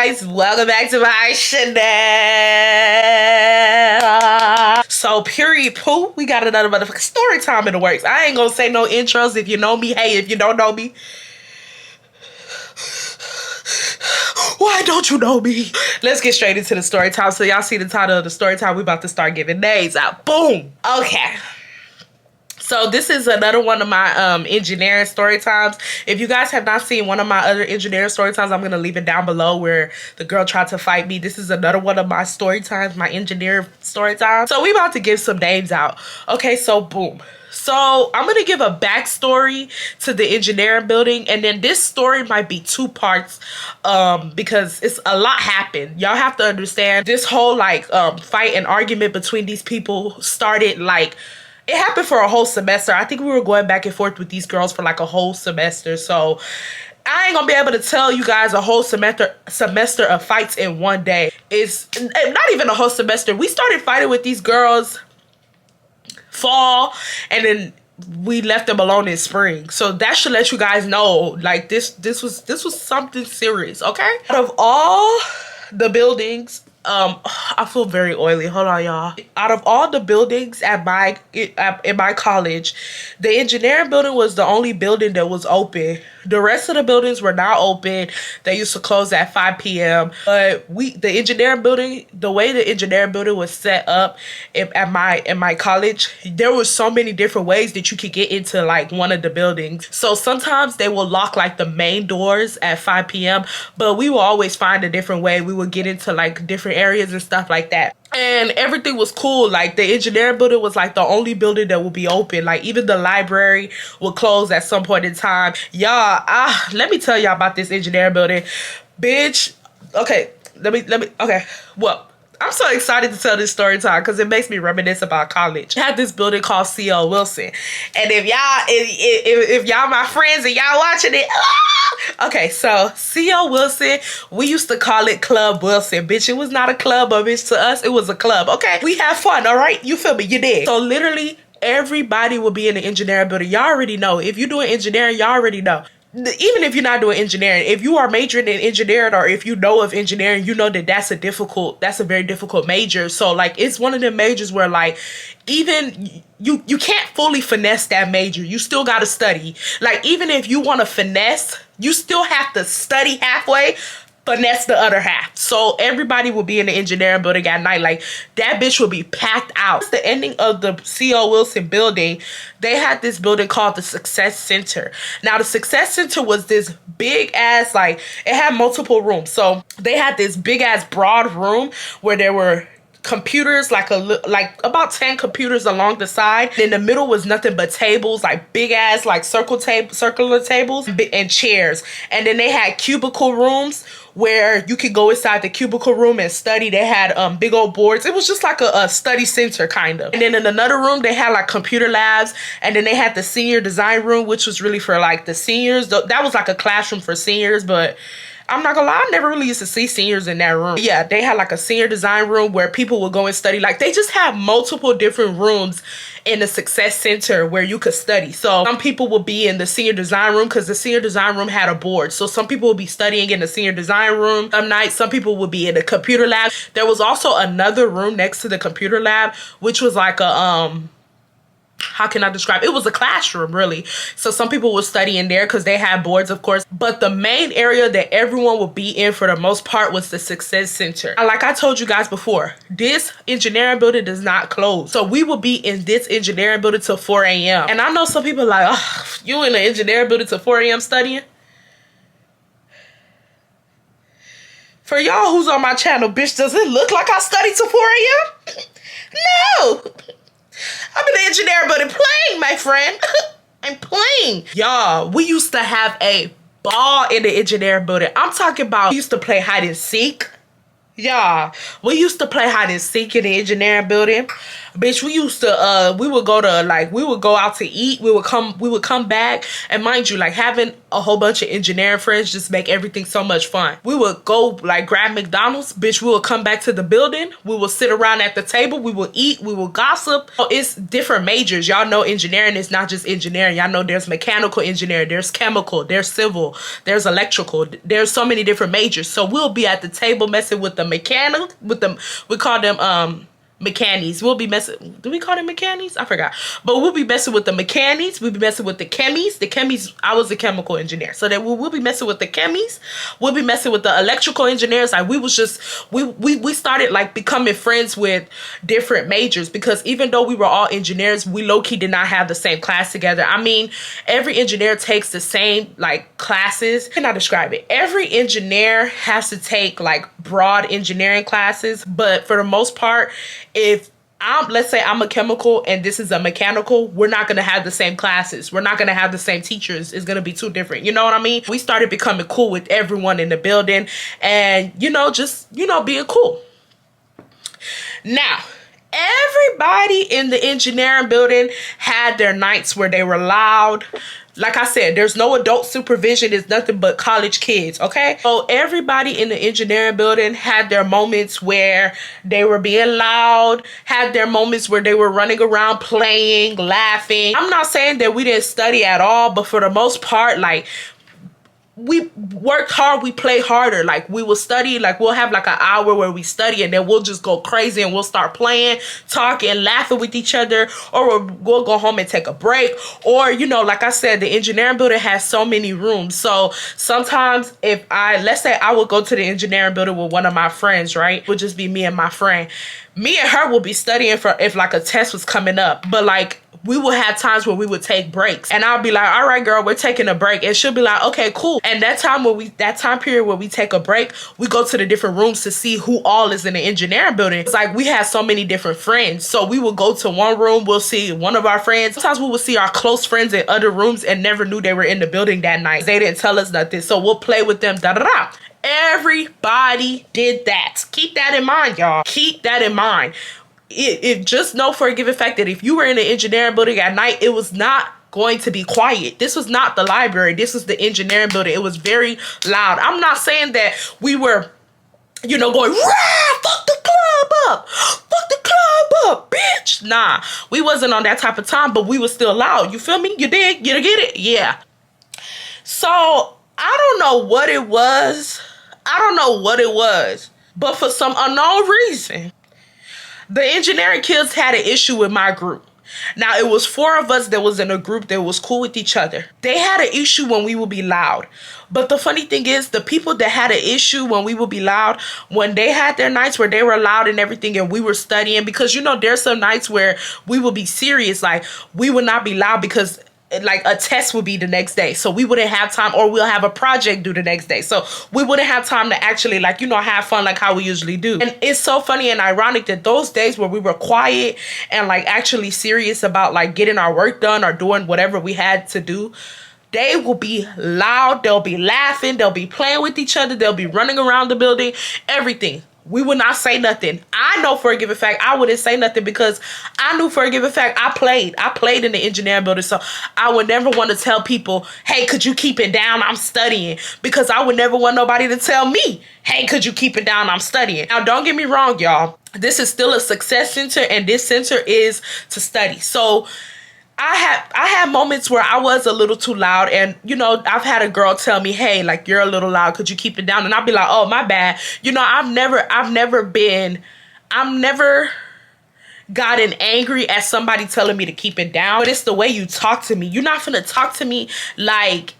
guys, welcome back to my channel. So period poo, we got another motherfucking story time in the works. I ain't gonna say no intros. If you know me, hey. If you don't know me, why don't you know me? Let's get straight into the story time. So y'all see the title of the story time. We about to start giving names out. Boom. Okay. So this is another one of my engineering story times. If you guys have not seen one of my other engineering story times, I'm going to leave it down below where the girl tried to fight me. This is another one of my story times, my engineering story time. So we about to give some names out. Okay, so boom. So I'm going to give a backstory to the engineering building, and then this story might be two parts because it's a lot happened. Y'all have to understand this whole like fight and argument between these people started like, it happened for a whole semester. I think we were going back and forth with these girls for like a whole semester. So I ain't gonna be able to tell you guys a whole semester of fights in one day. It's not even a whole semester. We started fighting with these girls fall, and then we left them alone in spring. So that should let you guys know, like this was something serious, okay? Out of all the buildings, I feel very oily. Hold on, y'all. Out of all the buildings at in my college, the engineering building was the only building that was open. The rest of the buildings were not open. They used to close at 5 p.m. But the engineering building, the way the engineering building was set up in my college, there was so many different ways that you could get into like one of the buildings. So sometimes they will lock like the main doors at 5 p.m. But we will always find a different way. We would get into like different areas and stuff like that. And everything was cool. Like the engineering building was like the only building that would be open. Like even the library would close at some point in time. Y'all, let me tell y'all about this engineering building. Bitch, okay, okay, well, I'm so excited to tell this story time because it makes me reminisce about college. I had this building called C.L. Wilson. And if y'all my friends and y'all watching it, okay, so C.L. Wilson, we used to call it Club Wilson. Bitch, it was not a club, but bitch, to us, it was a club. Okay, we have fun, all right? You feel me? You did. So literally, everybody will be in the engineering building. Y'all already know. If you're doing engineering, y'all already know. Even if you're not doing engineering, if you are majoring in engineering, or if you know of engineering, you know that that's a very difficult major. So like, it's one of the majors where like, even you can't fully finesse that major. You still got to study. Like, even if you want to finesse, you still have to study halfway, finesse the other half. So everybody will be in the engineering building at night. Like, that bitch will be packed out. The ending of the C.O. Wilson building, they had this building called the Success Center. Now, the Success Center was this big ass, like, it had multiple rooms. So they had this big ass broad room where there were computers, like about 10 computers along the side. In the middle was nothing but tables, like big ass like circular tables and chairs. And then they had cubicle rooms where you could go inside the cubicle room and study. They had big old boards. It was just like a study center kind of. And then in another room they had like computer labs. And then they had the senior design room, which was really for like the seniors. That was like a classroom for seniors, but I'm not gonna lie, I never really used to see seniors in that room. Yeah, they had like a senior design room where people would go and study. Like, they just have multiple different rooms in the Success Center where you could study. So some people will be in the senior design room because the senior design room had a board. So some people will be studying in the senior design room. Some nights, some people will be in the computer lab. There was also another room next to the computer lab, which was like a how can I describe it? It was a classroom, really. So some people would study in there because they had boards, of course. But the main area that everyone would be in for the most part was the Success Center. And like I told you guys before, this engineering building does not close. So we will be in this engineering building till 4 a.m. And I know some people are like, oh, you in the engineering building till 4 a.m. studying? For y'all who's on my channel, bitch, does it look like I study till 4 a.m.? No! I'm in the engineering building playing, my friend. I'm playing. Y'all, we used to have a ball in the engineering building. I'm talking about, we used to play hide and seek. Y'all, we used to play hide and seek in the engineering building. Bitch, we used to, we would go out to eat. We would come back. And mind you, like, having a whole bunch of engineering friends just make everything so much fun. We would go like grab McDonald's, bitch, we will come back to the building, we will sit around at the table, we will eat, we will gossip. It's different majors. Y'all know engineering is not just engineering. Y'all know there's mechanical engineering, there's chemical, there's civil, there's electrical, there's so many different majors. So we'll be at the table messing with the mechanical, with them, we call them mechanics. We'll be messing, do we call them mechanics? I forgot. But we'll be messing with the mechanics. We'll be messing with the chemies. The chemies, I was a chemical engineer. So that we'll be messing with the chemies. We'll be messing with the electrical engineers. Like we was just, we started like becoming friends with different majors, because even though we were all engineers, we low-key did not have the same class together. I mean, every engineer takes the same like classes. How can I describe it? Every engineer has to take like broad engineering classes, but for the most part, if let's say I'm a chemical and this is a mechanical, we're not going to have the same classes. We're not going to have the same teachers. It's going to be too different. You know what I mean? We started becoming cool with everyone in the building and, just, being cool. Now, everybody in the engineering building had their nights where they were loud. Like I said, there's no adult supervision. It's nothing but college kids, okay? So everybody in the engineering building had their moments where they were being loud, had their moments where they were running around playing, laughing. I'm not saying that we didn't study at all, but for the most part, like, we worked hard, we play harder. Like we will study, like we'll have like an hour where we study and then we'll just go crazy and we'll start playing, talking, laughing with each other, or we'll go home and take a break. Or, like I said, the engineering building has so many rooms. So sometimes if let's say I would go to the engineering building with one of my friends, right? It would just be me and my friend. Me and her will be studying for if like a test was coming up, but like we will have times where we would take breaks and I'll be like, all right, girl, we're taking a break. And she'll be like, okay, cool. And that time period where we take a break, we go to the different rooms to see who all is in the engineering building. It's like we have so many different friends. So we will go to one room, we'll see one of our friends. Sometimes we will see our close friends in other rooms and never knew they were in the building that night. They didn't tell us nothing. So we'll play with them, da-da-da. Everybody did that. Keep that in mind, y'all. Keep that in mind. It just know for a given fact that if you were in an engineering building at night, it was not going to be quiet. This was not the library. This was the engineering building. It was very loud. I'm not saying that we were, going, rah, fuck the club up. Fuck the club up, bitch. Nah, we wasn't on that type of time, but we was still loud. You feel me? You dig? You get it? Yeah. So I don't know what it was. But for some unknown reason, the engineering kids had an issue with my group. Now, it was 4 of us that was in a group that was cool with each other. They had an issue when we would be loud. But the funny thing is, the people that had an issue when we would be loud, when they had their nights where they were loud and everything and we were studying, because, there's some nights where we would be serious. Like, we would not be loud because like a test would be the next day, so we wouldn't have time, or we'll have a project due the next day, so we wouldn't have time to actually have fun like how we usually do. And it's so funny and ironic that those days where we were quiet and like actually serious about like getting our work done or doing whatever we had to do, they will be loud, they'll be laughing, they'll be playing with each other, they'll be running around the building, everything. We would not say nothing. I know for a given fact I wouldn't say nothing because I knew for a given fact I played in the engineering building. So I would never want to tell people, hey, could you keep it down? I'm studying. Because I would never want nobody to tell me, hey, could you keep it down? I'm studying. Now, don't get me wrong, y'all. This is still a success center and this center is to study. So I had moments where I was a little too loud, and I've had a girl tell me, hey, like, you're a little loud, could you keep it down? And I'll be like, oh, my bad. I've never gotten angry at somebody telling me to keep it down, but it's the way you talk to me. You're not finna talk to me like,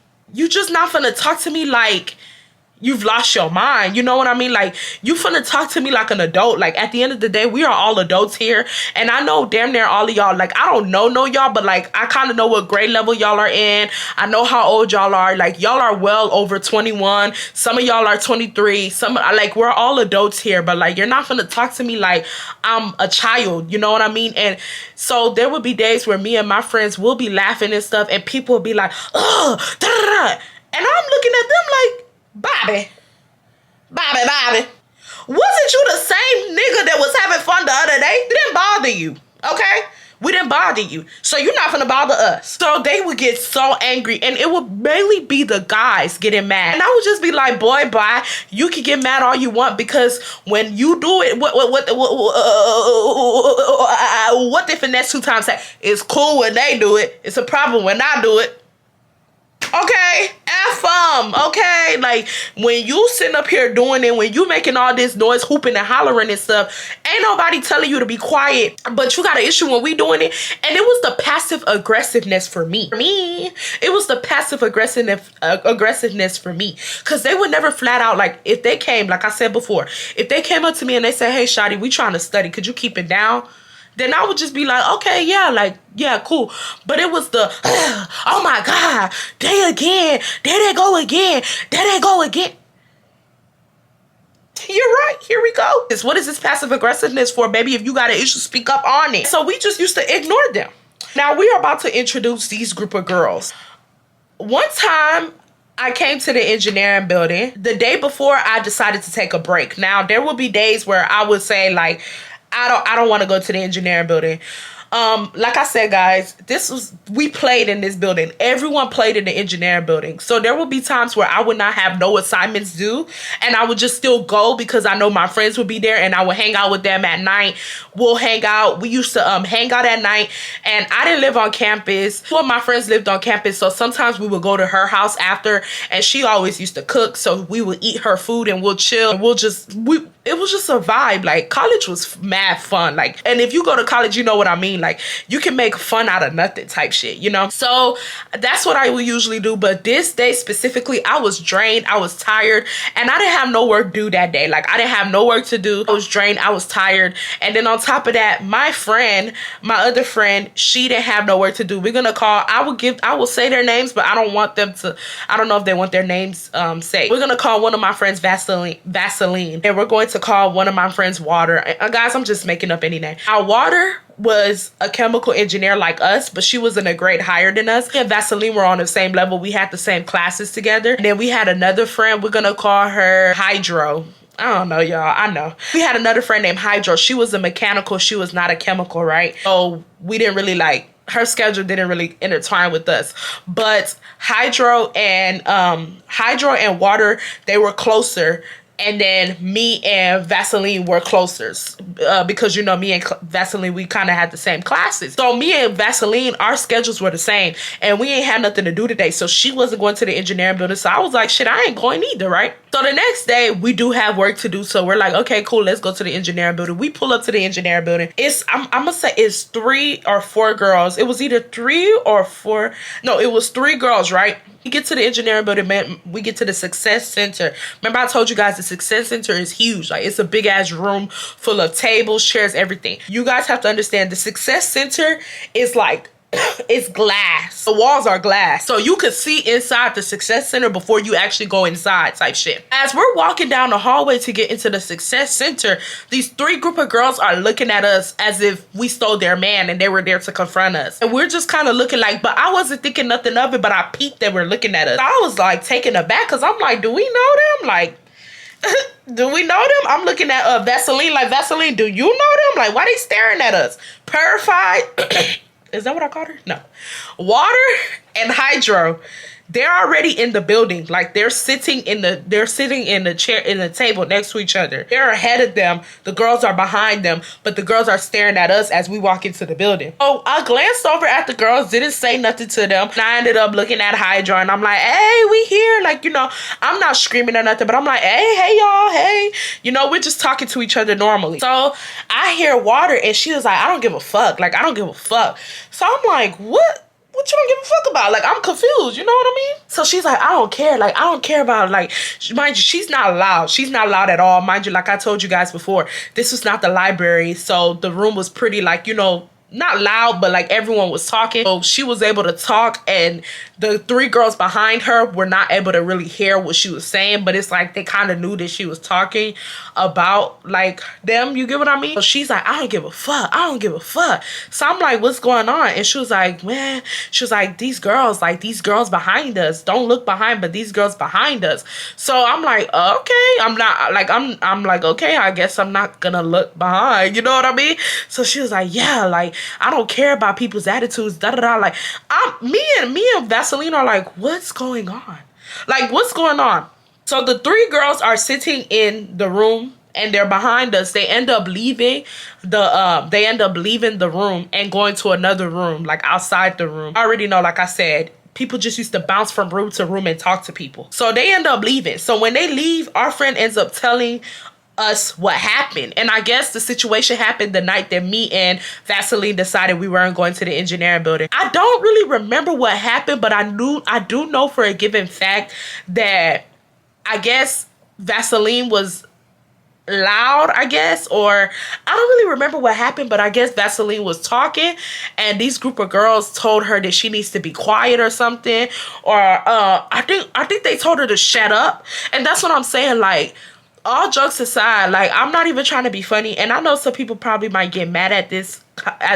you've lost your mind. You know what I mean? Like, you finna talk to me like an adult. Like, at the end of the day, we are all adults here. And I know damn near all of y'all, like, I don't know y'all, but like, I kind of know what grade level y'all are in. I know how old y'all are. Like, y'all are well over 21. Some of y'all are 23. We're all adults here, but like, you're not finna talk to me like I'm a child. You know what I mean? And so there would be days where me and my friends will be laughing and stuff, and people will be like, oh, da da da. And I'm looking at them like, Bobby, wasn't you the same nigga that was having fun the other day? It didn't bother you, okay? We didn't bother you, so you're not gonna bother us. So they would get so angry, and it would mainly be the guys getting mad. And I would just be like, boy, bye. You can get mad all you want, because when you do it, what the finesse 2 times say? It's cool when they do it. It's a problem when I do it. Okay, F them, okay? Like, when you sitting up here doing it, when you making all this noise, hooping and hollering and stuff, ain't nobody telling you to be quiet, but you got an issue when we doing it. And it was the passive aggressiveness for me. It was the passive aggressiveness for me, because they would never flat out, like, if they came, like I said before, if they came up to me and they said, hey, shawty, we trying to study, could you keep it down? Then I would just be like, okay, yeah, like, yeah, cool. But it was the, oh my God, they again, there they go again, there they go again. You're right, here we go. What is this passive aggressiveness for, baby? If you got an issue, speak up on it. So we just used to ignore them. Now we are about to introduce these group of girls. One time, I came to the engineering building. The day before, I decided to take a break. Now, there will be days where I would say, like, I don't want to go to the engineering building. Like I said, guys, we played in this building. Everyone played in the engineering building. So there will be times where I would not have no assignments due, and I would just still go because I know my friends would be there, and I would hang out with them at night. We'll hang out. We used to hang out at night, and I didn't live on campus. Two of my friends lived on campus, so sometimes we would go to her house after, and she always used to cook, so we would eat her food and we'll chill, and it was just a vibe. Like, college was mad fun. Like, and if you go to college, you know what I mean. Like, you can make fun out of nothing type shit, you know? So that's what I would usually do. But this day specifically, I was drained. I was tired, and I didn't have no work due that day. Like, I didn't have no work to do. I was drained. I was tired. And then on top of that, my other friend, she didn't have no work to do. We're gonna call, I will say their names, but I don't want them to, I don't know if they want their names say. We're gonna call one of my friends Vaseline, and we're going to call one of my friends Water. Guys, I'm just making up any name. Our Water was a chemical engineer like us, but she was in a grade higher than us. Me and Vaseline were on the same level. We had the same classes together. And then we had another friend. We're gonna call her Hydro. I don't know, y'all. I know. We had another friend named Hydro. She was a mechanical. She was not a chemical, right? So we didn't really her schedule didn't really intertwine with us. But Hydro and Water, they were closer. And then me and Vaseline were closer because, you know, me and Vaseline, we kind of had the same classes. So me and Vaseline, our schedules were the same, and we ain't had nothing to do today. So she wasn't going to the engineering building. So I was like, shit, I ain't going either, right? So the next day, we do have work to do. So we're like, okay, cool, let's go to the engineering building. We pull up to the engineering building. I'm going to say it's 3 or 4 girls. It was either 3 or 4. No, it was 3 girls, right? We get to the engineering building, man. We get to the Success Center. Remember I told you guys the Success Center is huge. Like, it's a big ass room full of tables, chairs, everything. You guys have to understand the Success Center is like, it's glass. The walls are glass. So you could see inside the Success Center before you actually go inside type shit. As we're walking down the hallway to get into the Success Center, these 3 group of girls are looking at us as if we stole their man and they were there to confront us. And we're just kind of looking like, but I wasn't thinking nothing of it, but I peeped they were looking at us. I was like taken aback because I'm like, do we know them? Like, do we know them? I'm looking at Vaseline like, Vaseline, do you know them? Like, why they staring at us? Purified. Is that what I called her? No. Water and Hydro, they're already in the building. Like, they're sitting in the chair, in the table next to each other. They're ahead of them. The girls are behind them, but the girls are staring at us as we walk into the building. So I glanced over at the girls, didn't say nothing to them. And I ended up looking at Hydro, and I'm like, hey, we here. Like, you know, I'm not screaming or nothing, but I'm like, hey y'all, hey. You know, we're just talking to each other normally. So I hear Water, and she was like, I don't give a fuck. Like, I don't give a fuck. So I'm like, what? What you don't give a fuck about? Like, I'm confused, you know what I mean? So she's like, I don't care. Like, I don't care about, like, mind you, she's not loud. She's not loud at all. Mind you, like I told you guys before, this was not the library. So the room was pretty, like, you know, not loud, but like everyone was talking. So she was able to talk, and the three girls behind her were not able to really hear what she was saying, but it's like they kind of knew that she was talking about like them. You get what I mean? So she's like, I don't give a fuck. I don't give a fuck. So I'm like, what's going on? And she was like, man, she was like, these girls behind us, don't look behind, but these girls behind us. So I'm like, okay, I'm not like, I'm like, okay, I guess I'm not gonna look behind. You know what I mean? So she was like, yeah, like, I don't care about people's attitudes, da da da. Like, me and Vaseline are like, what's going on? Like, what's going on? So the three girls are sitting in the room and they're behind us. They end up leaving the room and going to another room, like outside the room. I already know, like I said, people just used to bounce from room to room and talk to people. So they end up leaving. So when they leave, our friend ends up telling us what happened. And I guess the situation happened the night that me and Vaseline decided we weren't going to the engineering building. I don't really remember what happened, but I do know for a given fact that I guess Vaseline was loud, I guess, or I don't really remember what happened, but I guess Vaseline was talking and these group of girls told her that she needs to be quiet or something, or I think they told her to shut up. And that's what I'm saying, like, all jokes aside, like, I'm not even trying to be funny, and I know some people probably might get mad at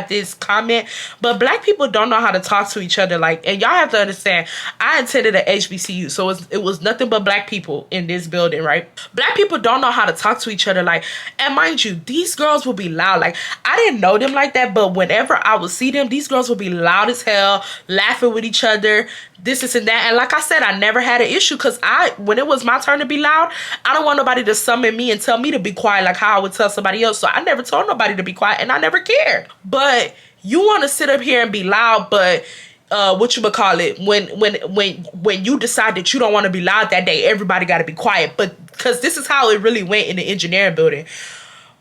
this comment, but black people don't know how to talk to each other. Like, and y'all have to understand, I attended an HBCU, so it was nothing but black people in this building, right? Black people don't know how to talk to each other. Like, and mind you, these girls will be loud. Like, I didn't know them like that, but whenever I would see them, these girls would be loud as hell, laughing with each other, this and that. And like I said, I never had an issue, because when it was my turn to be loud, I don't want nobody to summon me and tell me to be quiet like how I would tell somebody else. So I never told nobody to be quiet, and I never cared. But you want to sit up here and be loud, but when you decide that you don't want to be loud that day, everybody got to be quiet. But because this is how it really went in the engineering building.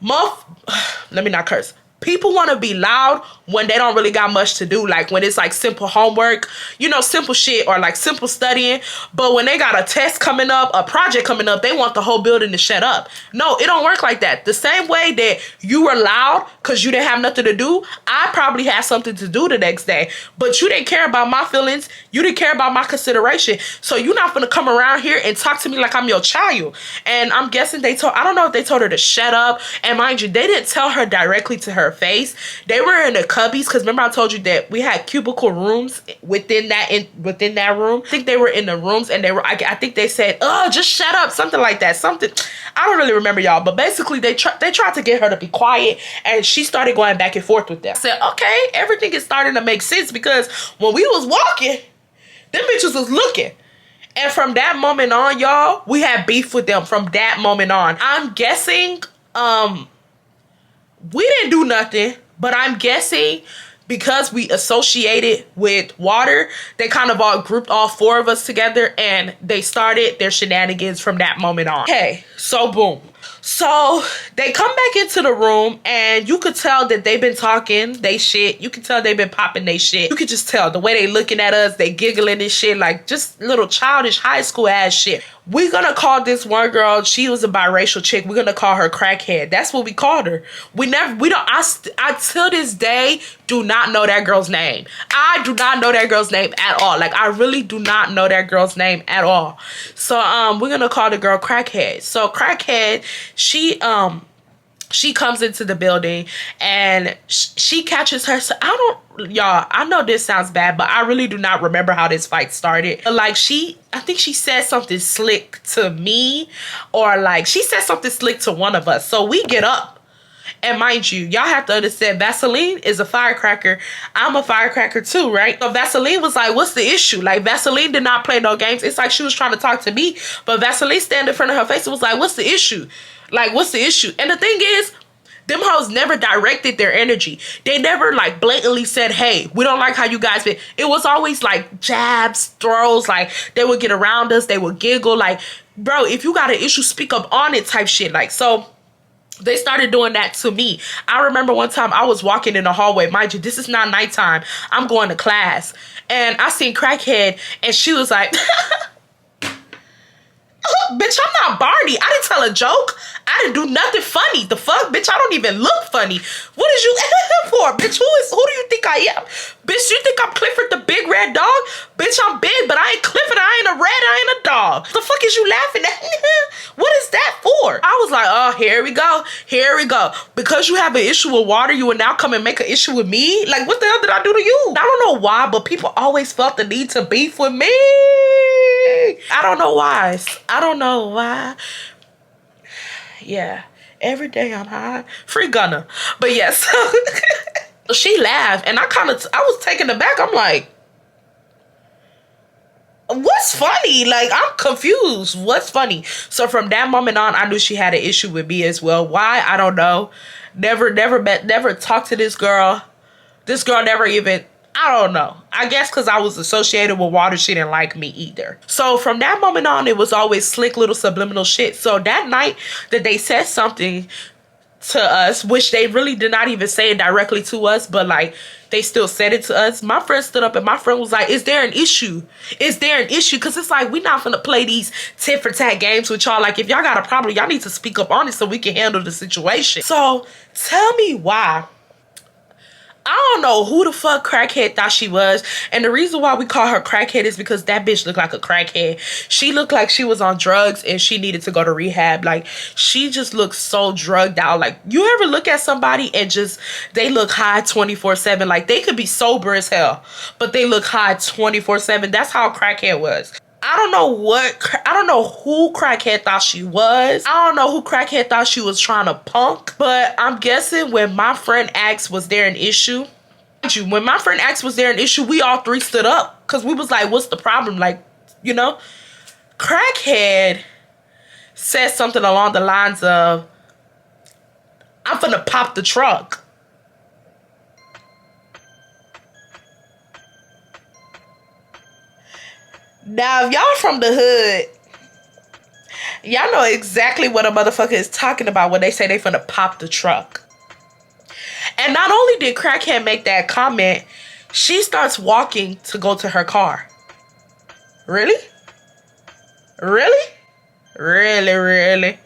Let me not curse. People want to be loud when they don't really got much to do, like when it's like simple homework, you know, simple shit, or like simple studying. But when they got a test coming up, a project coming up, they want the whole building to shut up. No, it don't work like that. The same way that you were loud because you didn't have nothing to do, I probably had something to do the next day, but you didn't care about my feelings. You didn't care about my consideration. So you're not gonna come around here and talk to me like I'm your child. And I'm guessing I don't know if they told her to shut up. And mind you, they didn't tell her directly to her face. They were in the cubbies, because remember I told you that we had cubicle rooms within that room. I think they were in the rooms, and I think they said, oh, just shut up, something like that. Something, I don't really remember, y'all, but basically they tried to get her to be quiet, and she started going back and forth with them. I said, okay, everything is starting to make sense, because when we was walking, them bitches was looking. And from that moment on, y'all, we had beef with them from that moment on. I'm guessing we didn't do nothing, but I'm guessing because we associated with water, they kind of all grouped all four of us together, and they started their shenanigans from that moment on. Okay, so boom. So they come back into the room, and you could tell that they've been talking they shit. You could tell they've been popping they shit. You could just tell the way they looking at us, they giggling and shit, like just little childish high school ass shit. We're gonna call this one girl, she was a biracial chick, we're gonna call her Crackhead. That's what we called her. I till this day do not know that girl's name. I do not know that girl's name at all. Like, I really do not know that girl's name at all. So we're gonna call the girl Crackhead. So Crackhead, she comes into the building, and she catches her. So y'all, I know this sounds bad, but I really do not remember how this fight started. But like, I think she said something slick to me, or like she said something slick to one of us. So we get up. And mind you, y'all have to understand, Vaseline is a firecracker. I'm a firecracker too, right? So Vaseline was like, what's the issue? Like, Vaseline did not play no games. It's like she was trying to talk to me, but Vaseline stand in front of her face and was like, what's the issue? Like, what's the issue? And the thing is, them hoes never directed their energy. They never like blatantly said, hey, we don't like how you guys been. It was always like jabs, throws, like they would get around us, they would giggle, like, bro, if you got an issue, speak up on it type shit. Like, so they started doing that to me. I remember one time I was walking in the hallway. Mind you, this is not nighttime. I'm going to class. And I seen Crackhead, and she was like, Bitch, I'm not Barney. I didn't tell a joke. I didn't do nothing funny. The fuck, bitch, I don't even look funny. What is you for? Bitch, who do you think I am? Bitch, you think I'm Clifford the big red dog? Bitch, I'm big, but I ain't Clifford. I ain't a red. I ain't a dog. The fuck is you laughing at? What is that for? I was like, oh, here we go. Here we go. Because you have an issue with water, you will now come and make an issue with me? Like, what the hell did I do to you? I don't know why, but people always felt the need to beef with me. I don't know why. I don't know why. Yeah, every day I'm high. Free Gunna. But yes, she laughed, and I was taken aback. I'm like, what's funny? Like, I'm confused. What's funny? So from that moment on, I knew she had an issue with me as well. Why? I don't know. Never talked to this girl. This girl never even, I don't know. I guess because I was associated with water, she didn't like me either. So from that moment on, it was always slick little subliminal shit. So that night that they said something to us, which they really did not even say it directly to us, but like they still said it to us. My friend stood up and my friend was like, is there an issue? Is there an issue? Because it's like, we're not finna play these tit for tat games with y'all. Like, if y'all got a problem, y'all need to speak up on it so we can handle the situation. So tell me why. I don't know who the fuck crackhead thought she was. And the reason why we call her crackhead is because that bitch looked like a crackhead. She looked like she was on drugs and she needed to go to rehab. Like, she just looks so drugged out. Like, you ever look at somebody and just, they look high 24/7. Like, they could be sober as hell, but they look high 24/7. That's how a crackhead was. I don't know who crackhead thought she was. I don't know who crackhead thought she was trying to punk. But I'm guessing when my friend asked, was there an issue? When my friend asked, was there an issue? We all three stood up. Because we was like, what's the problem? Like, you know? Crackhead said something along the lines of, I'm finna pop the trunk. Now, if y'all from the hood, y'all know exactly what a motherfucker is talking about when they say they finna pop the truck. And not only did crackhead make that comment, she starts walking to go to her car. Really? Really? Really?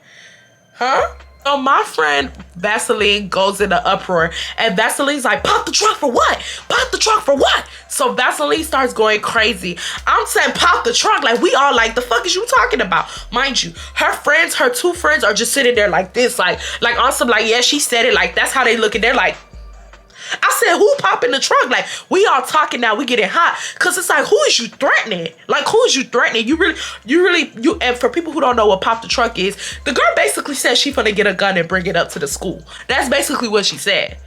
Huh? So my friend Vaseline goes in an uproar, and Vaseline's like, pop the truck for what? Pop the truck for what? So Vaseline starts going crazy. I'm saying pop the truck. Like, we all like, the fuck is you talking about? Mind you, her two friends are just sitting there like this, like on some, like, yeah, she said it. Like, that's how they look, and they're like, I said, who popping the trunk? Like, we all talking now, we getting hot. Cause it's like, who is you threatening? Like, who is you threatening? And for people who don't know what pop the trunk is, the girl basically said she finna get a gun and bring it up to the school. That's basically what she said.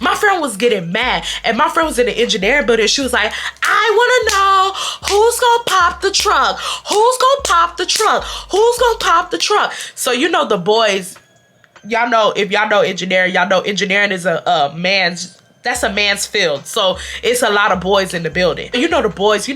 My friend was getting mad, and my friend was in the engineering building. She was like, I wanna know who's gonna pop the trunk? Who's gonna pop the trunk? Who's gonna pop the trunk? So, you know, the boys, y'all know, if y'all know engineering, y'all know engineering is a man's field. So it's a lot of boys in the building. You know boys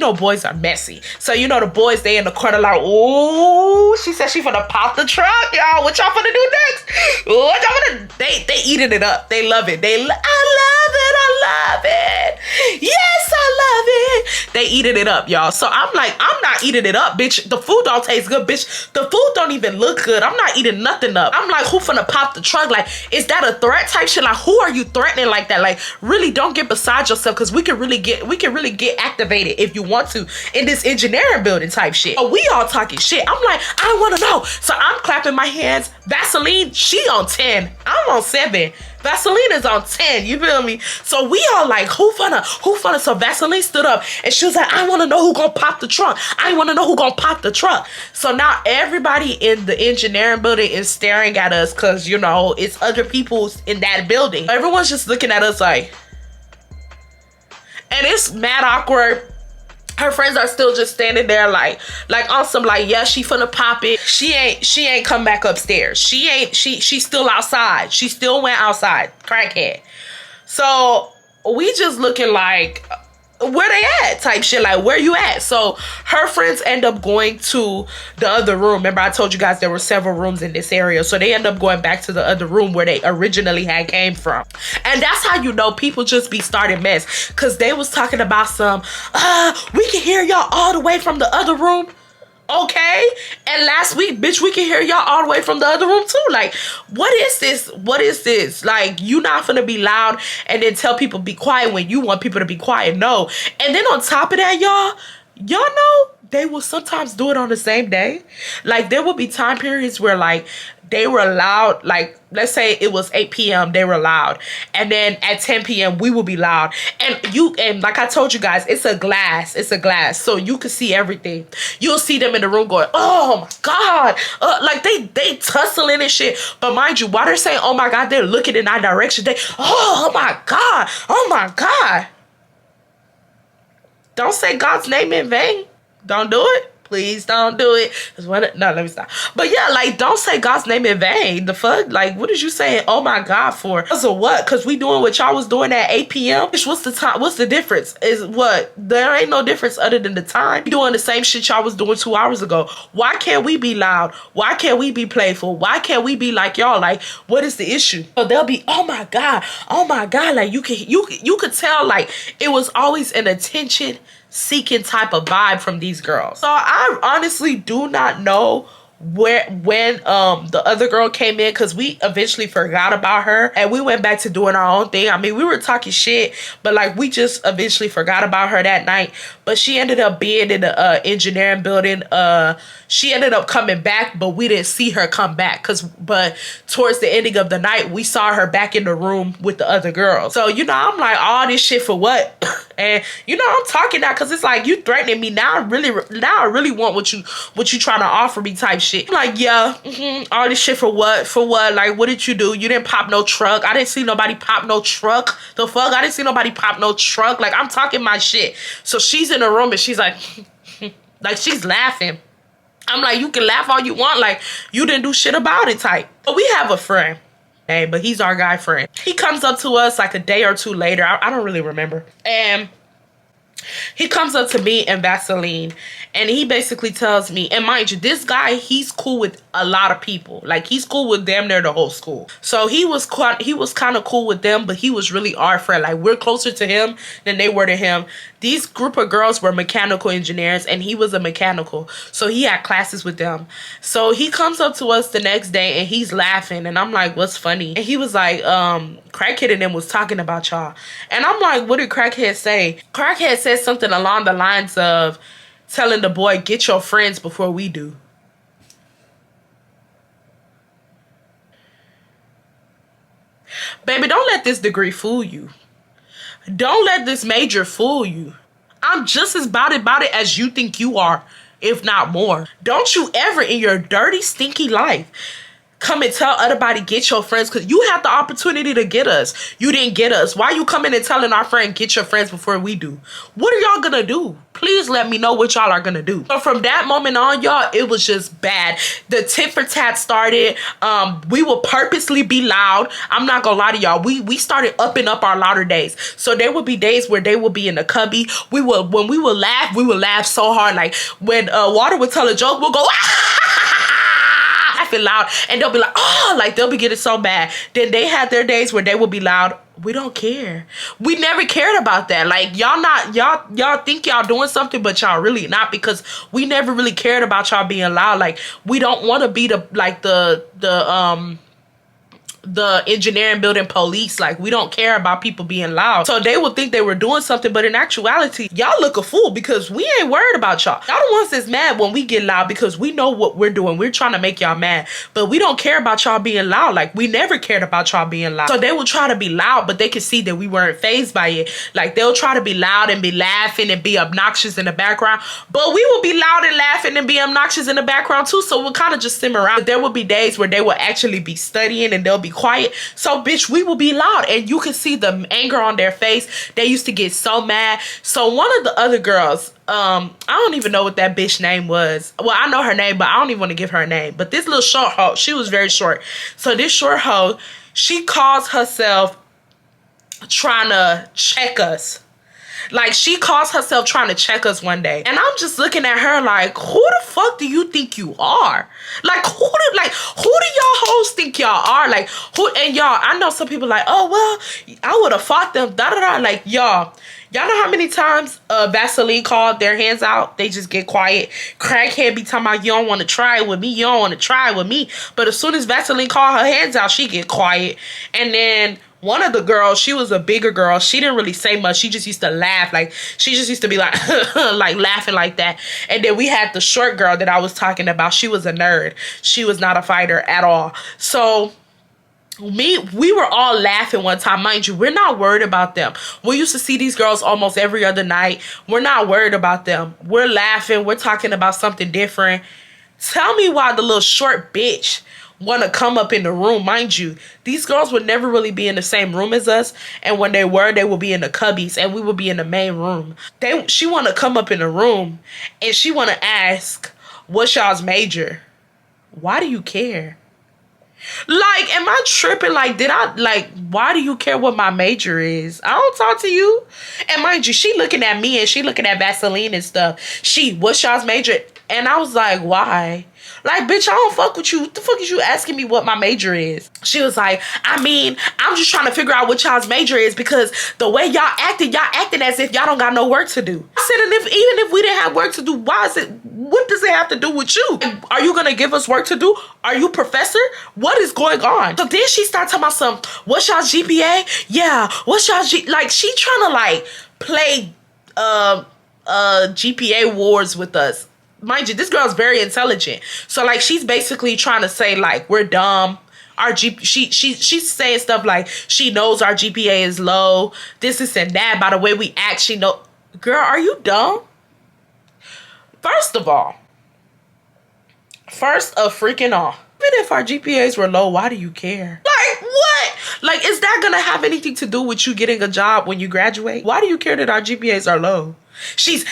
are messy. So you know the boys, they in the corner like, oh, she said she finna pop the trunk, y'all. What y'all finna do next? What y'all finna? They eating it up. They love it. I love it. Yes, I love it. They eating it up, y'all. So I'm like, I'm not eating it up, bitch. The food don't taste good, bitch. The food don't even look good. I'm not eating nothing up. I'm like, who finna pop the trunk? Like, is that a threat type shit? Like, who are you threatening like that? Like, really don't get beside yourself, because we can really get activated if you want to in this engineering building type shit. But we all talking shit. I'm like, I want to know. So I'm clapping my hands. Vaseline, she on 10. I'm on 7. Vaseline is on 10, you feel me? So we all like, who finna? So Vaseline stood up and she was like, I want to know who gonna pop the trunk. I want to know who gonna pop the trunk. So now everybody in the engineering building is staring at us, because, you know, it's other people in that building. Everyone's just looking at us like, and it's mad awkward. Her friends are still just standing there like on some, like, yeah, she finna pop it. She ain't come back upstairs. She's still outside. She still went outside, crackhead. So we just looking like, where they at type shit, like, where you at? So her friends end up going to the other room. Remember, I told you guys there were several rooms in this area. So they end up going back to the other room where they originally had came from. And that's how you know people just be starting mess, because they was talking about some, we can hear y'all all the way from the other room. Okay? And last week, bitch, we can hear y'all all the way from the other room too. Like, what is this? What is this? Like, you not finna be loud and then tell people be quiet when you want people to be quiet. No. And then on top of that, y'all know they will sometimes do it on the same day. Like, there will be time periods where, like, they were loud. Like, let's say it was 8 p.m. they were loud, and then at 10 p.m. we will be loud. And like I told you guys, it's a glass, so you can see everything. You'll see them in the room going, oh my god, like they tussling and shit. But mind you, while they're saying oh my god, they're looking in our direction. Oh my god, oh my god. Don't say God's name in vain. Don't do it. Please don't do it. No, let me stop. But yeah, like, don't say God's name in vain. The fuck? Like, what is you saying oh my God for? Because of what? Because we doing what y'all was doing at 8 p.m.? What's the time? What's the difference? Is what? There ain't no difference other than the time. We doing the same shit y'all was doing 2 hours ago. Why can't we be loud? Why can't we be playful? Why can't we be like y'all? Like, what is the issue? So they'll be, oh my God. Like, you could tell, like, it was always an attention seeking type of vibe from these girls. So I honestly do not know when the other girl came in, because we eventually forgot about her and we went back to doing our own thing. I mean, we were talking shit, but like, we just eventually forgot about her that night. But she ended up being in the engineering building. She ended up coming back, but we didn't see her come back, but towards the ending of the night, we saw her back in the room with the other girls. So, you know, I'm like, all this shit for what? And, you know, I'm talking now because it's like, you threatening me. Now I really want what you trying to offer me type shit. I'm like, yeah, all this shit for what? For what? Like, what did you do? You didn't pop no truck. I didn't see nobody pop no truck. The fuck? I didn't see nobody pop no truck. Like, I'm talking my shit. So she's in the room and she's like, like, she's laughing. I'm like, you can laugh all you want. Like, you didn't do shit about it type. But we have a friend. Hey, but he's our guy friend. He comes up to us like a day or two later. I don't really remember. And he comes up to me and Vaseline, and he basically tells me, and mind you, this guy, he's cool with a lot of people. Like, he's cool with damn near the whole school. So he was kind of cool with them, but he was really our friend. Like, we're closer to him than they were to him. These group of girls were mechanical engineers, and he was a mechanical. So he had classes with them. So he comes up to us the next day, and he's laughing, and I'm like, what's funny? And he was like, Crackhead and them was talking about y'all. And I'm like, what did Crackhead say? Crackhead said something along the lines of telling the boy, get your friends before we do. Baby, don't let this degree fool you. Don't let this major fool you. I'm just as about it as you think you are, if not more. Don't you ever in your dirty, stinky life come and tell everybody get your friends, because you had the opportunity to get us. You didn't get us. Why you coming and telling our friend get your friends before we do? What are y'all gonna do? Please let me know what y'all are gonna do. So from that moment on, y'all, it was just bad. The tit for tat started. We will purposely be loud. I'm not gonna lie to y'all. We started upping up our louder days. So there would be days where they would be in the cubby. When we would laugh so hard. Like, when Water would tell a joke, we'll go laughing loud, and they'll be like, oh, like, they'll be getting so bad. Then they had their days where they will be loud. We don't care. We never cared about that. Like, y'all think y'all doing something, but y'all really not, because we never really cared about y'all being loud. Like, we don't want to be the engineering building police. Like, we don't care about people being loud. So they would think they were doing something, but in actuality, y'all look a fool, because we ain't worried about y'all. Y'all the ones that's mad when we get loud, because we know what we're doing. We're trying to make y'all mad, but we don't care about y'all being loud. Like, we never cared about y'all being loud. So they will try to be loud, but they can see that we weren't fazed by it. Like, they'll try to be loud and be laughing and be obnoxious in the background, but we will be loud and laughing and be obnoxious in the background too. So we'll kind of just simmer around. But there will be days where they will actually be studying and they'll be quiet. So bitch, we will be loud, and you can see the anger on their face. They used to get so mad. So one of the other girls, I don't even know what that bitch name was. Well, I know her name, but I don't even want to give her a name. But this little short hoe, she was very short. So this short hoe, she calls herself trying to check us. Like, she calls herself trying to check us one day. And I'm just looking at her like, who the fuck do you think you are? Like, who do y'all hoes think y'all are? Like, who? And y'all, I know some people like, oh, well, I would have fought them, da-da-da. Like, y'all, Y'all know how many times Vaseline called their hands out? They just get quiet. Crackhead be talking about, you don't want to try it with me. You don't want to try it with me. But as soon as Vaseline called her hands out, she get quiet. And then one of the girls, she was a bigger girl. She didn't really say much. She just used to laugh. Like, she just used to be like, like laughing like that. And then we had the short girl that I was talking about. She was a nerd. She was not a fighter at all. So we were all laughing one time. Mind you, we're not worried about them. We used to see these girls almost every other night. We're not worried about them. We're laughing. We're talking about something different. Tell me why the little short bitch want to come up in the room. Mind you, these girls would never really be in the same room as us. And when they were, they would be in the cubbies and we would be in the main room. She want to come up in the room and she want to ask, what's y'all's major? Why do you care? Like, am I tripping? Like, why do you care what my major is? I don't talk to you. And mind you, she looking at me and she looking at Vaseline and stuff. What's y'all's major? And I was like, why? Like, bitch, I don't fuck with you. What the fuck is you asking me what my major is? She was like, I mean, I'm just trying to figure out what y'all's major is because the way y'all acting as if y'all don't got no work to do. I said, and even if we didn't have work to do, what does it have to do with you? Are you gonna give us work to do? Are you professor? What is going on? So then she started talking about what's y'all's GPA? Yeah, what's y'all's like, she trying to like play GPA wars with us. Mind you, this girl's very intelligent. So like she's basically trying to say like we're dumb. She's saying stuff like she knows our GPA is low. This and that. By the way we act, she know. Girl, are you dumb? First of freaking all. Even if our GPAs were low, why do you care? Like what? Like, is that gonna have anything to do with you getting a job when you graduate? Why do you care that our GPAs are low?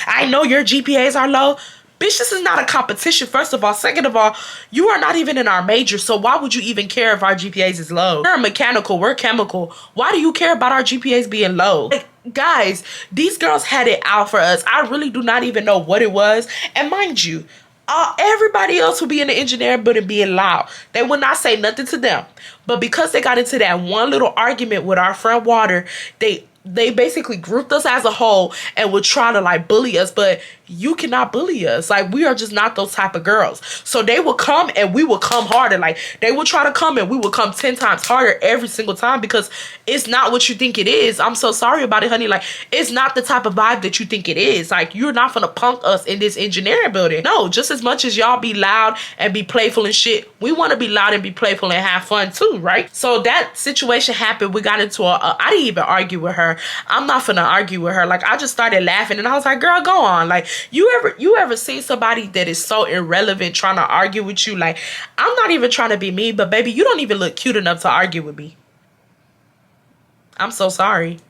I know your GPAs are low. Bitch, this is not a competition, first of all. Second of all, you are not even in our major, so why would you even care if our GPAs is low? We're mechanical, we're chemical. Why do you care about our GPAs being low? Like, guys, these girls had it out for us. I really do not even know what it was. And mind you, everybody else would be in the engineering building being loud. They would not say nothing to them. But because they got into that one little argument with our friend Water, they basically grouped us as a whole and would try to like bully us, but you cannot bully us. Like, we are just not those type of girls. So they will come and we will come harder. Like, they will try to come and we will come 10 times harder every single time because it's not what you think it is. I'm so sorry about it, honey. Like, it's not the type of vibe that you think it is. Like, you're not gonna punk us in this engineering building. No, just as much as y'all be loud and be playful and shit, we want to be loud and be playful and have fun too, right? So that situation happened. We got into I didn't even argue with her. I'm not finna argue with her. Like, I just started laughing and I was like, girl, go on. Like, you ever seen somebody that is so irrelevant trying to argue with you? Like, I'm not even trying to be mean, but baby, you don't even look cute enough to argue with me. I'm so sorry.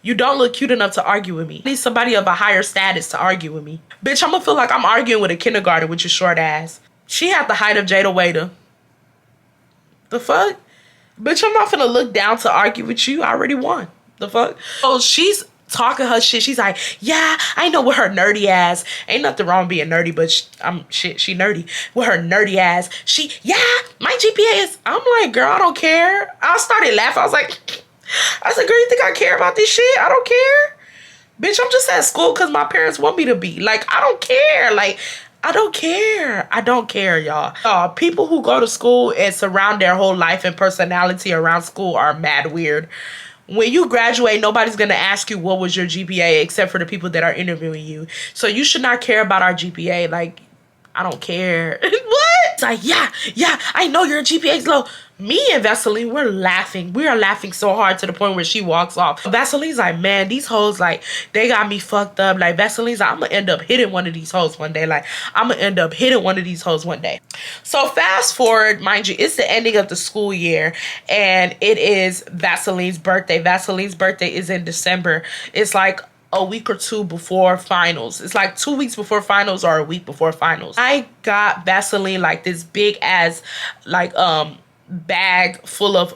You don't look cute enough to argue with me. I need somebody of a higher status to argue with me. Bitch, I'm gonna feel like I'm arguing with a kindergarten with your short ass. She had the height of Jada Waiter. The fuck? Bitch, I'm not finna look down to argue with you. I already won. The fuck? Oh, she's talking her shit. She's like, yeah, I know with her nerdy ass. Ain't nothing wrong with being nerdy, but she nerdy. With her nerdy ass. Yeah, my GPA is, I'm like, girl, I don't care. I started laughing. I said, girl, you think I care about this shit? I don't care. Bitch, I'm just at school because my parents want me to be. Like, I don't care. Like, I don't care. I don't care, y'all. People who go to school and surround their whole life and personality around school are mad weird. When you graduate, nobody's going to ask you what was your GPA except for the people that are interviewing you. So you should not care about our GPA. Like, I don't care. What? It's like, yeah, I know your GPA is low. Me and Vaseline, we're laughing. We are laughing so hard to the point where she walks off. Vaseline's like, man, these hoes, like, they got me fucked up. Like, Vaseline's like, I'm gonna end up hitting one of these hoes one day. Like, I'm gonna end up hitting one of these hoes one day. So fast forward, mind you, it's the ending of the school year and it is Vaseline's birthday. Vaseline's birthday is in December. It's like a week or two before finals. It's like 2 weeks before finals or a week before finals. I got Vaseline like this big ass, like, bag full of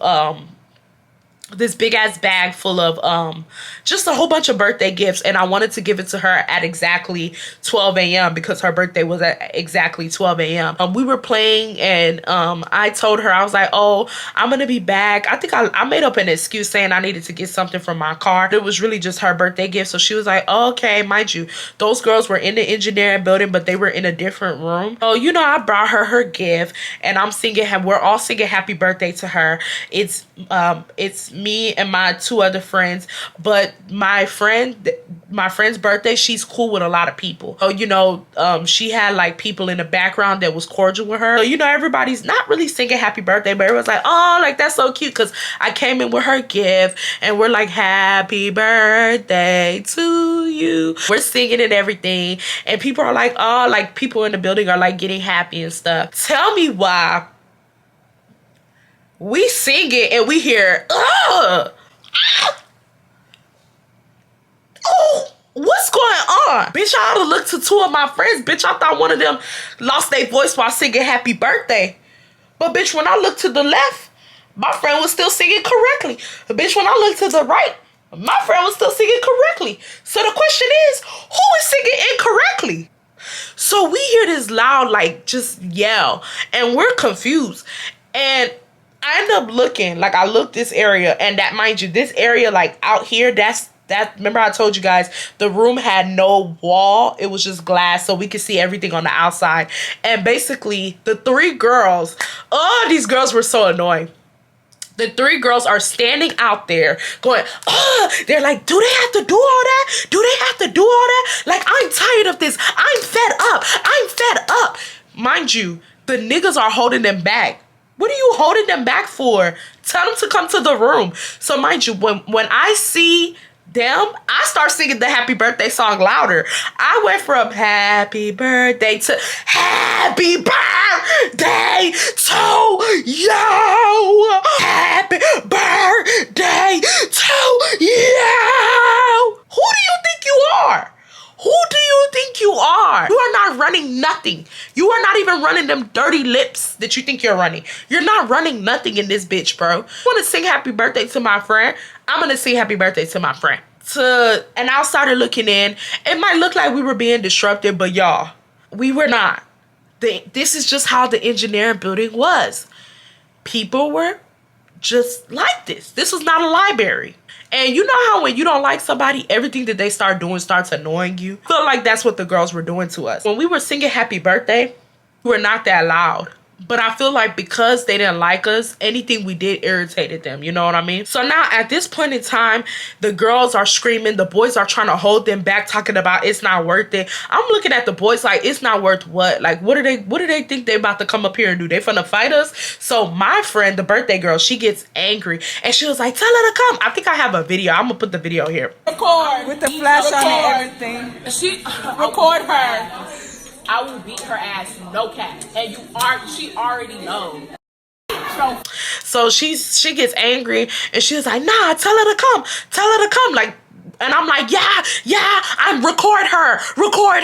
this big ass bag full of just a whole bunch of birthday gifts, and I wanted to give it to her at exactly 12 a.m. because her birthday was at exactly 12 a.m. We were playing, and I told her, I was like, oh, I'm gonna be back. I think I made up an excuse saying I needed to get something from my car. It was really just her birthday gift. So she was like, oh, okay. Mind you, those girls were in the engineering building, but they were in a different room. So, you know, I brought her gift, and we're all singing happy birthday to her. It's me and my two other friends, but my friend's birthday, she's cool with a lot of people. So, you know, she had like people in the background that was cordial with her. So, you know, everybody's not really singing happy birthday, but everyone's like, oh, like that's so cute, because I came in with her gift and we're like, happy birthday to you. We're singing and everything, and people are like, oh, like people in the building are like getting happy and stuff. Tell me why we sing it and we hear, oh, what's going on? Bitch, I ought to look to two of my friends. Bitch, I thought one of them lost their voice while singing happy birthday. But bitch, when I looked to the left, my friend was still singing correctly. But bitch, when I looked to the right, my friend was still singing correctly. So the question is, who is singing incorrectly? So we hear this loud, like, just yell, and we're confused. And I end up looking, like, I looked this area, and that, mind you, this area, like, out here, that, remember I told you guys, the room had no wall. It was just glass, so we could see everything on the outside. And basically, the three girls, oh, these girls were so annoying. The three girls are standing out there going, oh, they're like, do they have to do all that? Do they have to do all that? Like, I'm tired of this. I'm fed up. I'm fed up. Mind you, the niggas are holding them back. What are you holding them back for? Tell them to come to the room. So mind you, when I see them, I start singing the happy birthday song louder. I went from happy birthday to happy birthday to you. Happy birthday to you. Who do you think you are? Who do you think you are? You are not running nothing. You are not even running them dirty lips that you think you're running. You're not running nothing in this bitch, bro. I want to sing happy birthday to my friend. I'm going to sing happy birthday to my friend. And I started looking in. It might look like we were being disruptive, but y'all, we were not. This is just how the engineering building was. People were just like this. This was not a library. And you know how when you don't like somebody, everything that they start doing starts annoying you? I feel like that's what the girls were doing to us. When we were singing happy birthday, we were not that loud. But I feel like because they didn't like us, anything we did irritated them. You know what I mean? So now at this point in time, the girls are screaming. The boys are trying to hold them back, talking about it's not worth it. I'm looking at the boys like, it's not worth what? Like, what do they think they about to come up here and do? They finna fight us? So my friend, the birthday girl, she gets angry. And she was like, tell her to come. I think I have a video. I'm gonna put the video here. Record. With the flash on and everything. She record her. I will beat her ass, no cap. And she already knows. So she gets angry and she was like, nah, tell her to come. Tell her to come. Like, and I'm like, yeah, record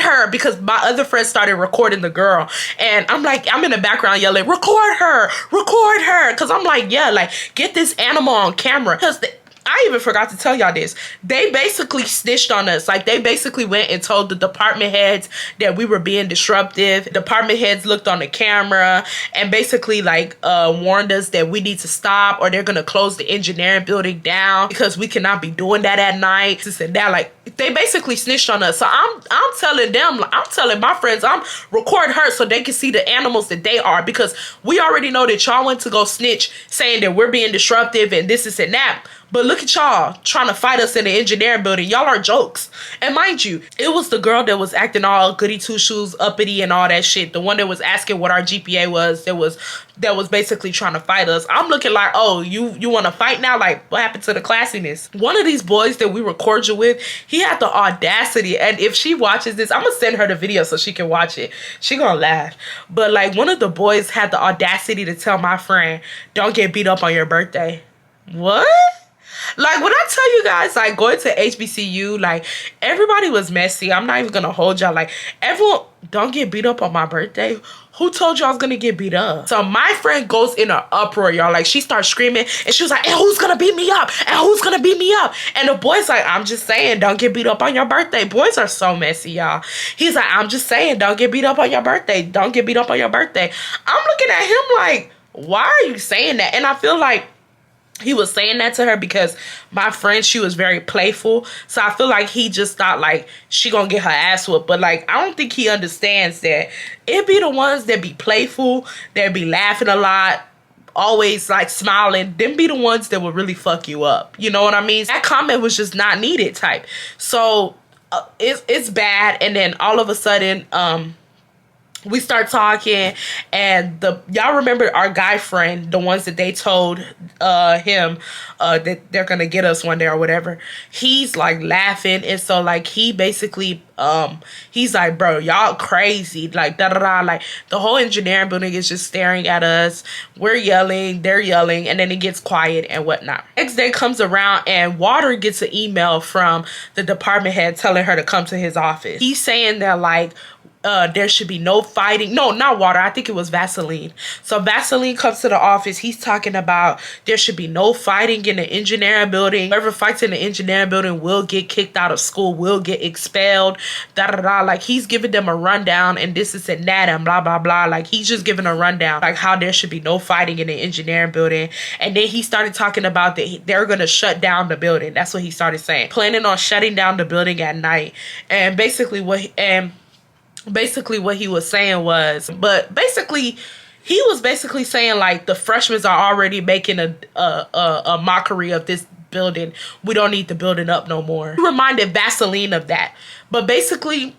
her. Because my other friend started recording the girl. And I'm like, I'm in the background yelling, record her. Because I'm like, yeah, like, get this animal on camera. Because I even forgot to tell y'all this. They basically snitched on us. Like, they basically went and told the department heads that we were being disruptive. Department heads looked on the camera and basically, like, warned us that we need to stop or they're going to close the engineering building down because we cannot be doing that at night. This and that. Like, they basically snitched on us. So I'm telling them, I'm telling my friends, I'm record her so they can see the animals that they are, because we already know that y'all went to go snitch saying that we're being disruptive and this and that. But look at y'all trying to fight us in the engineering building. Y'all are jokes. And mind you, it was the girl that was acting all goody two-shoes, uppity and all that shit. The one that was asking what our GPA was, that was basically trying to fight us. I'm looking like, oh, you want to fight now? Like, what happened to the classiness? One of these boys that we were cordial with, he had the audacity. And if she watches this, I'm going to send her the video so she can watch it. She gonna laugh. But like, one of the boys had the audacity to tell my friend, don't get beat up on your birthday. What? Like, when I tell you guys, like, going to HBCU, like, everybody was messy. I'm not even gonna hold y'all. Like, everyone, don't get beat up on my birthday. Who told you I was gonna get beat up? So my friend goes in an uproar, y'all. Like, she starts screaming, and she was like, and who's gonna beat me up? And who's gonna beat me up? And the boy's like, I'm just saying, don't get beat up on your birthday. Boys are so messy, y'all. He's like, I'm just saying, don't get beat up on your birthday. Don't get beat up on your birthday. I'm looking at him like, why are you saying that? And I feel like he was saying that to her because my friend, she was very playful. So I feel like he just thought like she gonna get her ass whooped. But like, I don't think he understands that it be the ones that be playful, that be laughing a lot, always like smiling, them be the ones that will really fuck you up. You know what I mean? That comment was just not needed type. So it's bad. And then all of a sudden, we start talking, and y'all remember our guy friend, the ones that they told him that they're gonna get us one day or whatever. He's like laughing, and so like he basically he's like, bro, y'all crazy, like da da da, like the whole engineering building is just staring at us. We're yelling, they're yelling, and then it gets quiet and whatnot. Next day comes around, and Water gets an email from the department head telling her to come to his office. He's saying that like there should be no fighting. No, not Water. I think it was Vaseline. So Vaseline comes to the office. He's talking about there should be no fighting in the engineering building. Whoever fights in the engineering building will get kicked out of school, will get expelled. Da da da. Like, he's giving them a rundown, and this is and that, and blah blah blah. Like, he's just giving a rundown, like how there should be no fighting in the engineering building. And then he started talking about that they're gonna shut down the building. That's what he started saying. Planning on shutting down the building at night. And basically what he was saying was, he was basically saying like the freshmen are already making a mockery of this building. We don't need the building up no more. He reminded Vaseline of that. But basically,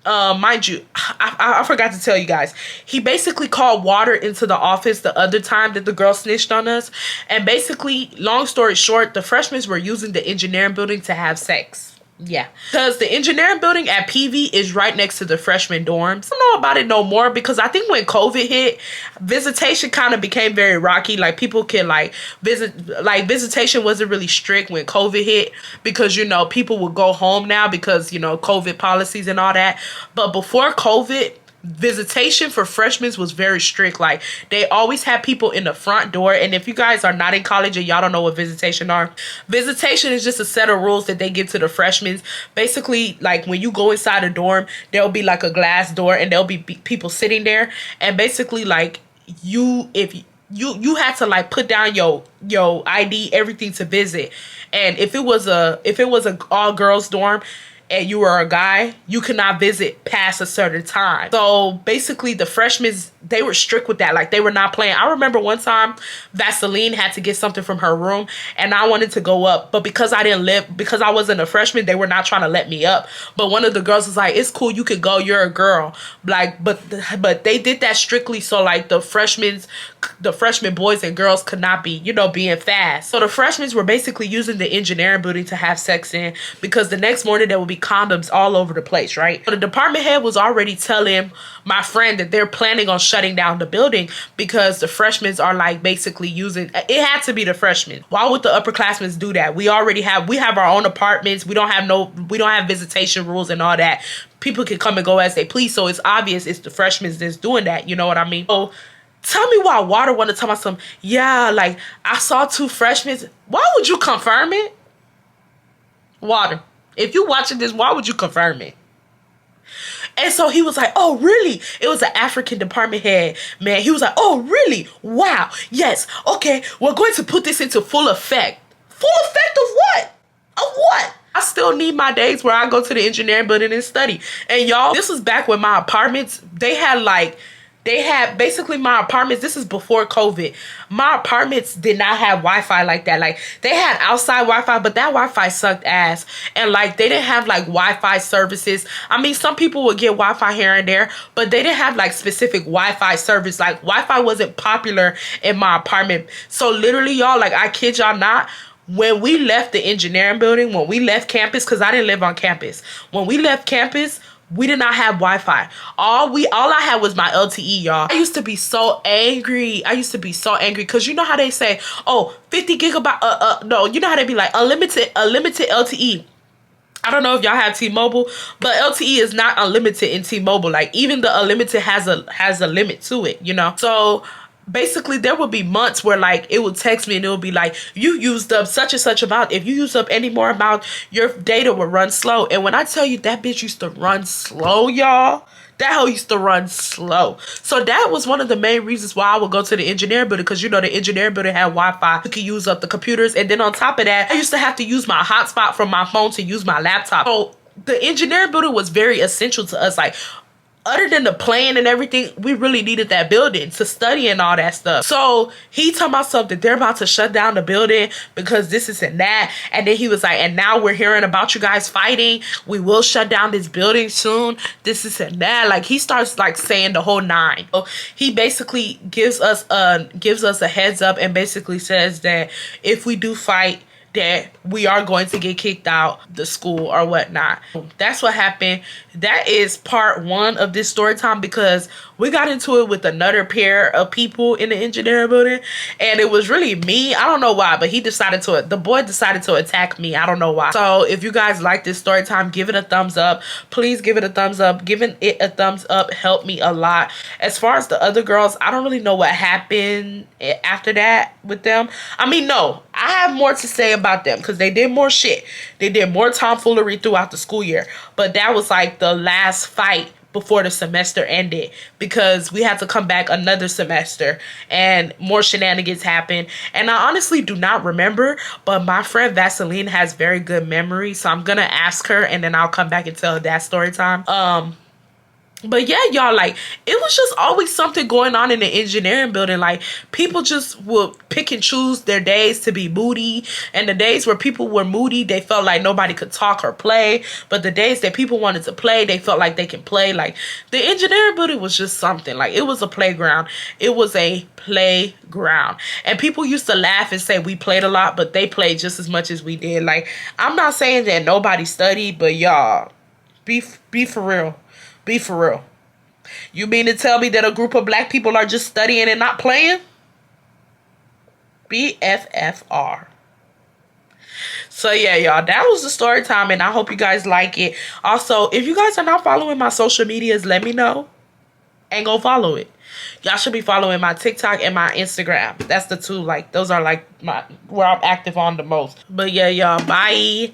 mind you, I forgot to tell you guys, he basically called Water into the office the other time that the girl snitched on us. And basically, long story short, the freshmen were using the engineering building to have sex. Yeah, because the engineering building at PV is right next to the freshman dorms. I don't know about it no more because I think when COVID hit, visitation kind of became very rocky. Like, people can like visit, like visitation wasn't really strict when COVID hit because, you know, people would go home now because, you know, COVID policies and all that. But before COVID, visitation for freshmen was very strict. Like, they always had people in the front door. And if you guys are not in college and y'all don't know what visitation are, visitation is just a set of rules that they give to the freshmen. Basically, like, when you go inside a dorm, there'll be like a glass door and there'll be people sitting there, and basically like you had to like put down your ID, everything to visit. And if it was a all girls dorm and you were a guy, you could not visit past a certain time. So basically the freshmen, they were strict with that. Like, they were not playing. I remember one time Vaseline had to get something from her room and I wanted to go up, but because I wasn't a freshman, they were not trying to let me up. But one of the girls was like, it's cool, you could go, you're a girl. Like, but they did that strictly so like the freshman boys and girls could not be, you know, being fast. So the freshmen were basically using the engineering building to have sex in, because the next morning there would be condoms all over the place, right? So the department head was already telling my friend that they're planning on shutting down the building because the freshmen are like basically using, it had to be the freshmen. Why would the upperclassmen do that? We have our own apartments. We don't have visitation rules and all that. People can come and go as they please. So it's obvious it's the freshmen that's doing that. You know what I mean? So tell me why Water wanted to tell me something. Yeah, like, I saw 2 freshmen. Why would you confirm it? Water, if you watching this, why would you confirm it? And so he was like, oh, really? It was an African department head, man. He was like, oh, really? Wow. Yes. Okay. We're going to put this into full effect. Full effect of what? Of what? I still need my days where I go to the engineering building and study. And y'all, this was back when my apartments, they had basically my apartments, this is before COVID. My apartments did not have Wi-Fi like that. Like, they had outside Wi-Fi, but that Wi-Fi sucked ass. And like, they didn't have like Wi-Fi services. I mean, some people would get Wi-Fi here and there, but they didn't have like specific Wi-Fi service. Like, Wi-Fi wasn't popular in my apartment. So literally, y'all, like, I kid y'all not, when we left the engineering building, when we left campus, because I didn't live on campus. When we left campus, we did not have Wi-Fi. All I had was my LTE, y'all. I used to be so angry. Because you know how they say, oh, 50 gigabyte, no, you know how they be like, unlimited LTE. I don't know if y'all have T-Mobile, but LTE is not unlimited in T-Mobile. Like, even the unlimited has a limit to it, you know? So basically there would be months where like it would text me and it would be like, you used up such and such amount. If you use up any more amount, your data will run slow. And when I tell you that bitch used to run slow, y'all, that hoe used to run slow. So that was one of the main reasons why I would go to the engineering building, because you know the engineering building had Wi-Fi. You could use up the computers. And then on top of that, I used to have to use my hotspot from my phone to use my laptop. So the engineering building was very essential to us. Like, other than the plan and everything, we really needed that building to study and all that stuff. So he told myself that they're about to shut down the building because this is and that. And then he was like, and now we're hearing about you guys fighting. We will shut down this building soon. This is and that. Like, he starts like saying the whole nine. So he basically gives us a heads up and basically says that if we do fight, that we are going to get kicked out the school or whatnot. That's what happened. That is part one of this story time, because we got into it with another pair of people in the engineering building, and it was really me. I don't know why, but the boy decided to attack me. I don't know why. So if you guys like this story time, give it a thumbs up. Please give it a thumbs up. Giving it a thumbs up helped me a lot. As far as the other girls, I don't really know what happened after that with them. I mean, no, I have more to say about them because they did more shit. They did more tomfoolery throughout the school year. But that was like the last fight before the semester ended, because we had to come back another semester and more shenanigans happened. And I honestly do not remember, but my friend Vaseline has very good memory, so I'm gonna ask her and then I'll come back and tell that story time. But yeah, y'all, like, it was just always something going on in the engineering building. Like, people just would pick and choose their days to be moody. And the days where people were moody, they felt like nobody could talk or play. But the days that people wanted to play, they felt like they can play. Like, the engineering building was just something. Like, it was a playground. It was a playground. And people used to laugh and say we played a lot, but they played just as much as we did. Like, I'm not saying that nobody studied, but y'all, be for real. Be for real. You mean to tell me that a group of black people are just studying and not playing? BFFR. So yeah, y'all, that was the story time, and I hope you guys like it. Also, if you guys are not following my social medias, let me know and go follow it. Y'all should be following my TikTok and my Instagram. That's the two, like, those are like where I'm active on the most. But yeah, y'all, bye.